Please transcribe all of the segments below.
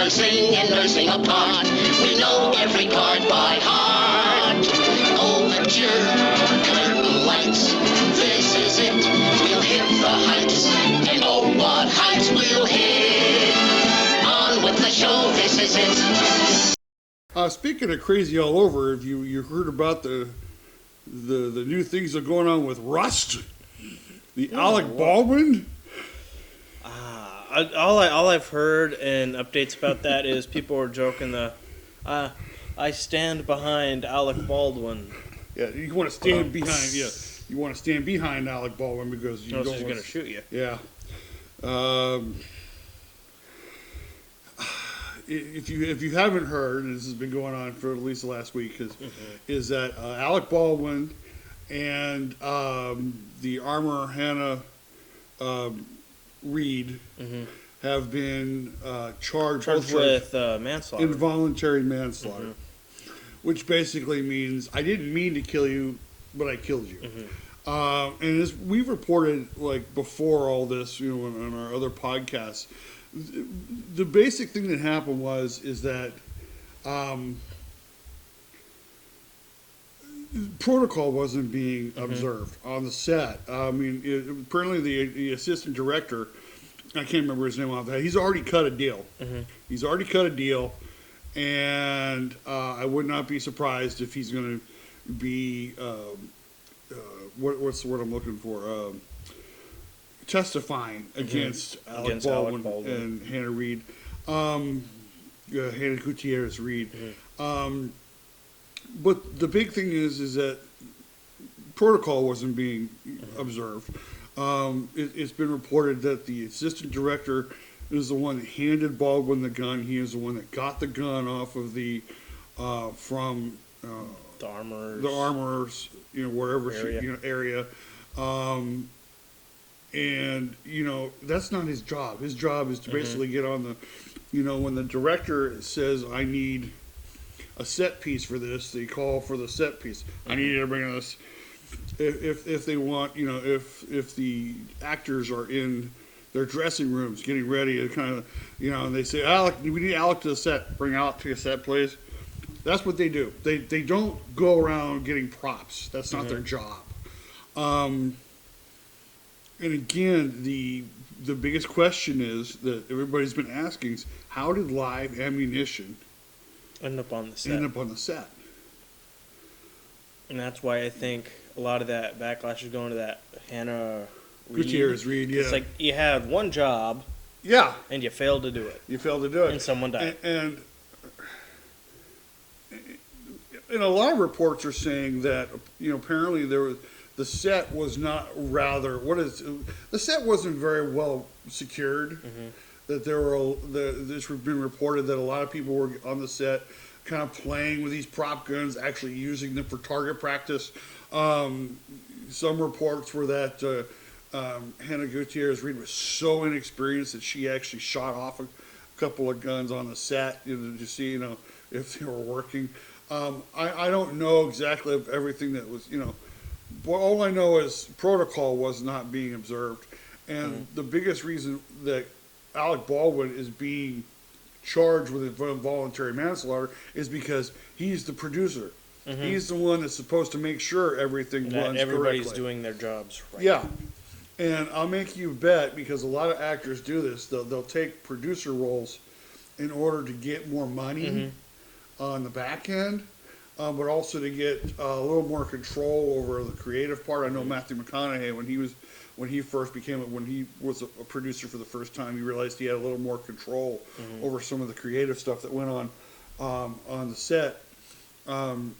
rehearsing and nursing a part. We know every part by heart. Overture, curtain lights, this is it. We'll hit the heights, and oh, what heights we'll hit. On with the show, this is it. Speaking of crazy all over, have you heard about the new things that are going on with Rust? The Alec Baldwin? All I've heard and updates about that is people are joking I stand behind Alec Baldwin. Yeah, you want to stand behind. Yeah, you want to stand behind Alec Baldwin because you don't. He's going to shoot you. Yeah. If you haven't heard, and this has been going on for at least the last week, is that Alec Baldwin and the armor Hannah Reid have been charged with manslaughter, involuntary manslaughter, which basically means I didn't mean to kill you, but I killed you. And as we've reported, like before all this, on our other podcasts, the basic thing that happened is that protocol wasn't being observed on the set. I mean, apparently the assistant director, I can't remember his name off that. He's already cut a deal. He's already cut a deal, and I would not be surprised if he's going to be what's the word I'm looking for? Testifying against Alec Baldwin and Hannah Reid, Hannah Gutierrez Reid. But the big thing is that protocol wasn't being observed. It's been reported that the assistant director is the one that handed Baldwin the gun. He is the one that got the gun off of from the armorers, wherever area. And that's not his job. His job is to basically get on the, when the director says, I need a set piece for this, they call for the set piece. I need you to bring this. If they want, if the actors are in their dressing rooms getting ready to kind of, and they say, Alec, we need Alec to the set. Bring Alec to the set, please. That's what they do. They don't go around getting props. That's not their job. And again, the biggest question is that everybody's been asking is, how did live ammunition end up on the set? And that's why I think a lot of that backlash is going to that Hannah Gutierrez Reid. Yeah, it's like you had one job. Yeah, and you failed to do it. And someone died. And a lot of reports are saying that apparently the set was not the set wasn't very well secured. That this has been reported that a lot of people were on the set kind of playing with these prop guns, actually using them for target practice. Some reports were that Hannah Gutierrez Reid was so inexperienced that she actually shot off a couple of guns on the set to see if they were working. I don't know exactly of everything that was but all I know is protocol was not being observed, and the biggest reason that Alec Baldwin is being charged with involuntary manslaughter is because he's the producer. He's the one that's supposed to make sure everything runs correctly. Everybody's doing their jobs right. Yeah, and I'll make you bet, because a lot of actors do this. They'll take producer roles in order to get more money on the back end. But also to get a little more control over the creative part. I know Matthew McConaughey, when he was a producer for the first time, he realized he had a little more control over some of the creative stuff that went on the set,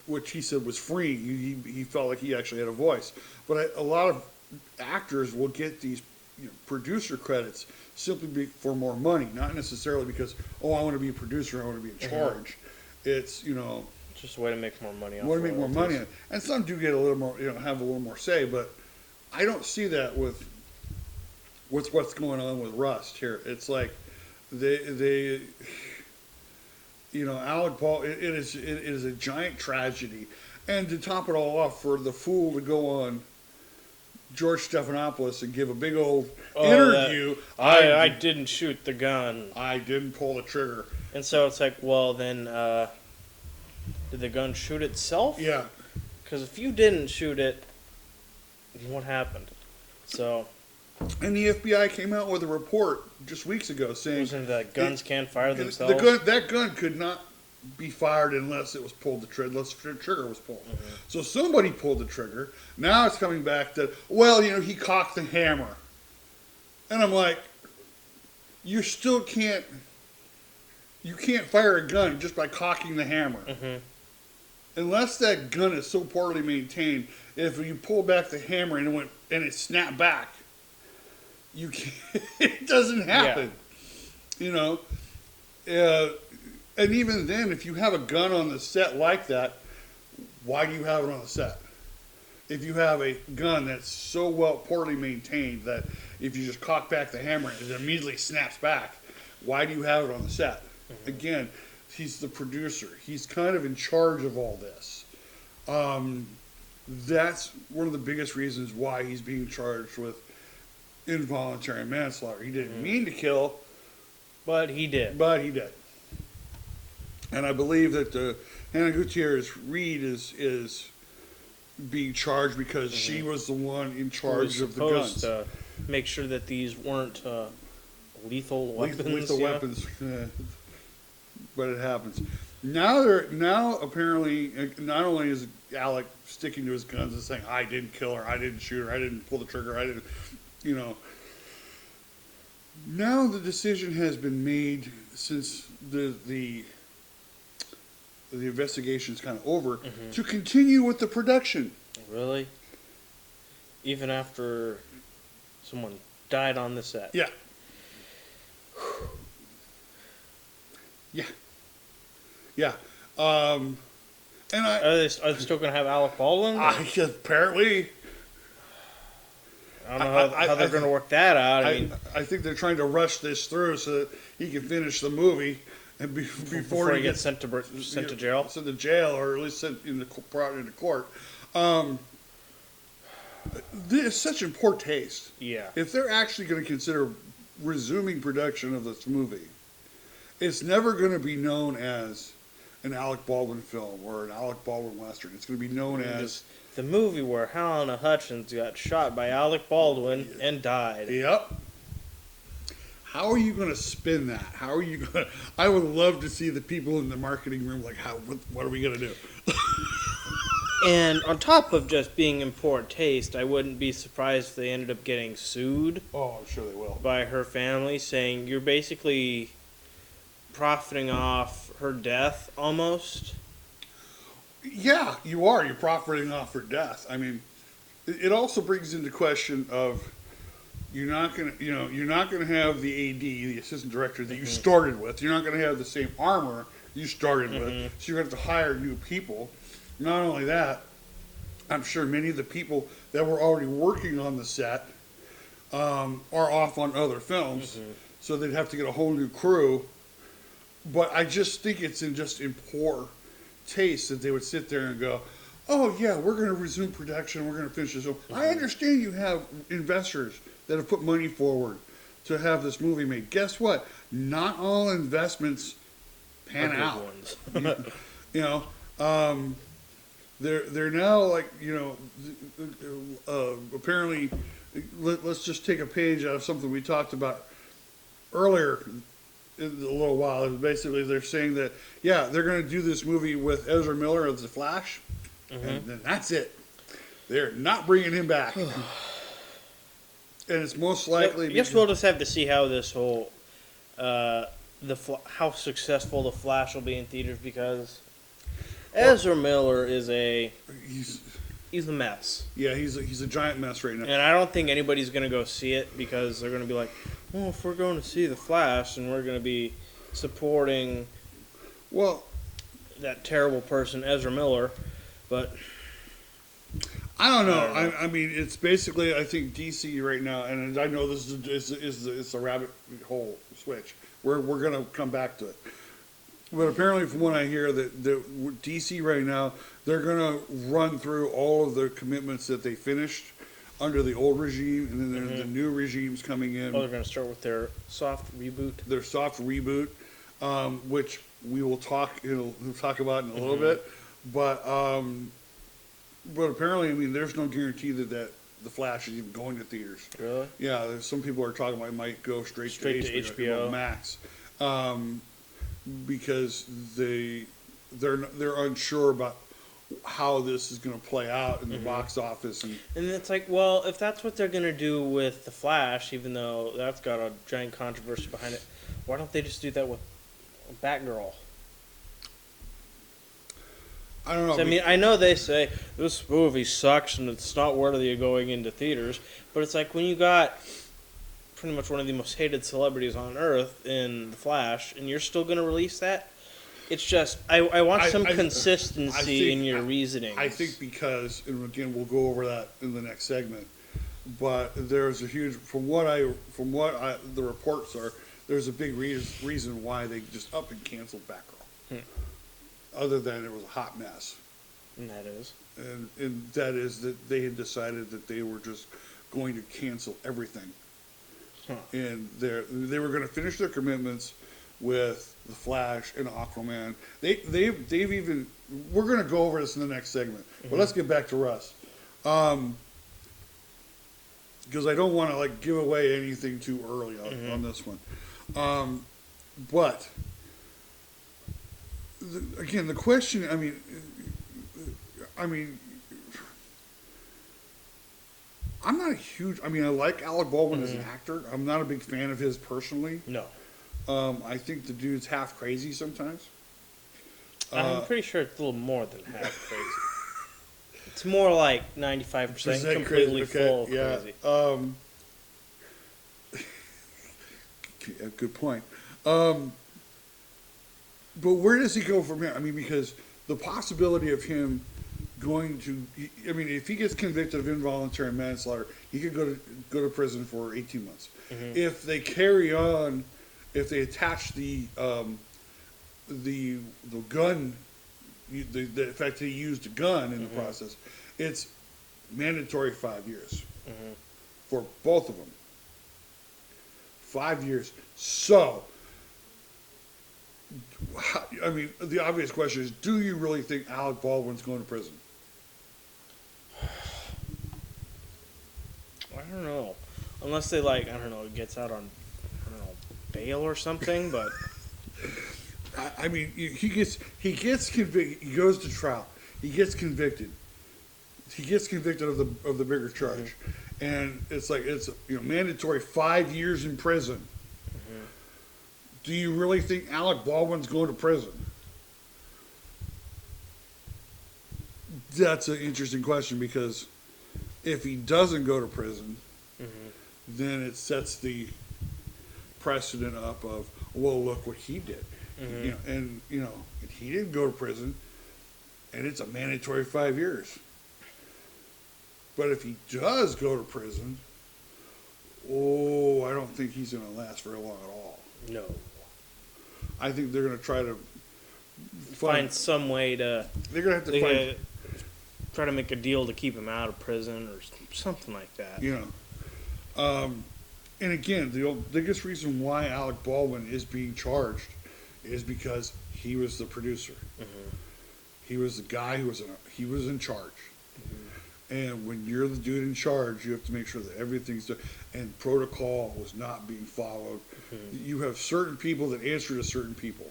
which he said was free. He felt like he actually had a voice. But a lot of actors will get these producer credits simply for more money, not necessarily because, I want to be a producer, I want to be in charge. It's just a way to make more money. And some do get a little more, have a little more say, but I don't see that with what's going on with Rust here. It's like they Alec Baldwin. It is a giant tragedy, and to top it all off, for the fool to go on George Stephanopoulos and give a big old interview. I didn't shoot the gun. I didn't pull the trigger. And so it's like, well, then, did the gun shoot itself? Yeah. Because if you didn't shoot it, what happened? So. And the FBI came out with a report just weeks ago saying Wasn't that guns can't fire themselves? That gun could not be fired unless it was pulled unless the trigger was pulled. Mm-hmm. So somebody pulled the trigger. Now it's coming back that, well, he cocked the hammer. And I'm like, you still can't fire a gun just by cocking the hammer. Mm-hmm. Unless that gun is so poorly maintained, if you pull back the hammer and it snapped back, you can't, it doesn't happen. Yeah. And even then, if you have a gun on the set like that, why do you have it on the set? If you have a gun that's so poorly maintained that if you just cock back the hammer, it immediately snaps back, why do you have it on the set? Mm-hmm. Again, he's the producer. He's kind of in charge of all this. That's one of the biggest reasons why he's being charged with involuntary manslaughter. He didn't mean to kill, but he did. And I believe that Hannah Gutierrez Reed is being charged because she was the one in charge of the guns. To make sure that these weren't lethal weapons. Lethal weapons. But it happens. Now apparently, not only is Alec sticking to his guns and saying, I didn't kill her, I didn't shoot her, I didn't pull the trigger, I didn't, Now the decision has been made since the investigation's kind of over to continue with the production. Really? Even after someone died on the set? Yeah. Yeah. And Are they still going to have Alec Baldwin? Apparently. I don't know how they're going to work that out. I think they're trying to rush this through so that he can finish the movie and before he gets sent to jail. Sent to jail, or at least brought into court. This is such in poor taste. Yeah. If they're actually going to consider resuming production of this movie, it's never going to be known as an Alec Baldwin film or an Alec Baldwin Western. It's going to be known as the movie where Helena Hutchins got shot by Alec Baldwin and died. Yep. How are you going to spin that? How are you going to... I would love to see the people in the marketing room like, what are we going to do? And on top of just being in poor taste, I wouldn't be surprised if they ended up getting sued. Oh, I'm sure they will. By her family, saying you're basically profiting off her death almost. Yeah, you are. You're profiting off her death. I mean, it also brings into question of you're not going to have the AD, the assistant director that you started with. You're not going to have the same armor you started with. So you're going to have to hire new people. Not only that, I'm sure many of the people that were already working on the set are off on other films, so they'd have to get a whole new crew. But I just think it's in poor taste that they would sit there and go, oh yeah, we're going to resume production, we're going to finish this. I understand you have investors that have put money forward to have this movie made. Guess what? Not all investments pan out. They're now like, apparently, let's just take a page out of something we talked about earlier in a little while. Basically, they're saying that, they're going to do this movie with Ezra Miller as the Flash, and then that's it. They're not bringing him back. And it's most likely... Yes, we'll just have to see how this whole... how successful The Flash will be in theaters, because... Ezra Miller is he's a mess. Yeah, he's a giant mess right now. And I don't think anybody's going to go see it because they're going to be like, well, if we're going to see The Flash and we're going to be supporting that terrible person, Ezra Miller, but... I don't know. I mean, it's basically, I think DC right now, and I know this is a rabbit hole switch. We're going to come back to it. But apparently, from what I hear, that DC right now, they're going to run through all of the commitments that they finished under the old regime, and then there's the new regimes coming in. Oh, they're going to start with their soft reboot. Their soft reboot, which we will talk. We'll talk about in a little bit, but apparently, I mean, there's no guarantee that the Flash is even going to theaters. Really? Yeah, some people are talking about it might go straight to HBO Max, because they're unsure about how this is going to play out in the box office, and it's like, well, if that's what they're going to do with the Flash, even though that's got a giant controversy behind it, why don't they just do that with Batgirl? I don't know. I mean, I know they say this movie sucks and it's not worthy of going into theaters, but it's like when you got pretty much one of the most hated celebrities on earth in the Flash, and you're still going to release that. It's just I want some consistency in your reasoning. I think because, and again, we'll go over that in the next segment. But there's a huge, from what the reports are, there's a big reason why they just up and canceled Batgirl. Other than it was a hot mess. And that is. And that is that they had decided that they were just going to cancel everything. And they were going to finish their commitments with the Flash and Aquaman. They've even, we're going to go over this in the next segment, but let's get back to Russ, because I don't want to give away anything too early on this one. But again, the question, I mean, I'm not a huge. I mean, I like Alec Baldwin as an actor. I'm not a big fan of his personally. No. I think the dude's half crazy sometimes. I'm pretty sure it's a little more than half crazy. It's more like 95% completely full of crazy. Good point. But where does he go from here? I mean, because the possibility of him going to, I mean, if he gets convicted of involuntary manslaughter, he could go to prison for 18 months. If they carry on, if they attach the gun, the fact that he used a gun in the process, it's mandatory 5 years for both of them. 5 years. So, I mean, the obvious question is, do you really think Alec Baldwin's going to prison? I don't know. Unless they gets out on, bail or something, but I mean, he gets convicted. He goes to trial. He gets convicted. He gets convicted of the bigger charge, and it's mandatory 5 years in prison. Do you really think Alec Baldwin's going to prison? That's an interesting question, because if he doesn't go to prison, then it sets the precedent up of, well, look what he did. And he didn't go to prison, and it's a mandatory 5 years. But if he does go to prison, I don't think he's going to last very long at all. no. I think they're going to try to Find some way to. They're going to have to find. Try to make a deal to keep him out of prison or something like that. And again, the biggest reason why Alec Baldwin is being charged is because he was the producer. He was the guy who was in charge. And when you're the dude in charge, you have to make sure that everything's done. And protocol was not being followed. You have certain people that answer to certain people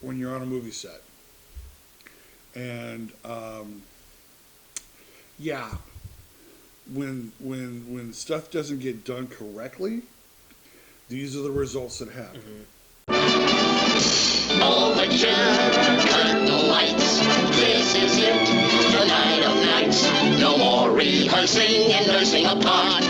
when you're on a movie set. And when stuff doesn't get done correctly, these are the results that happen. Overture, cut the lights. This is it, the night of nights. No more rehearsing and nursing apart.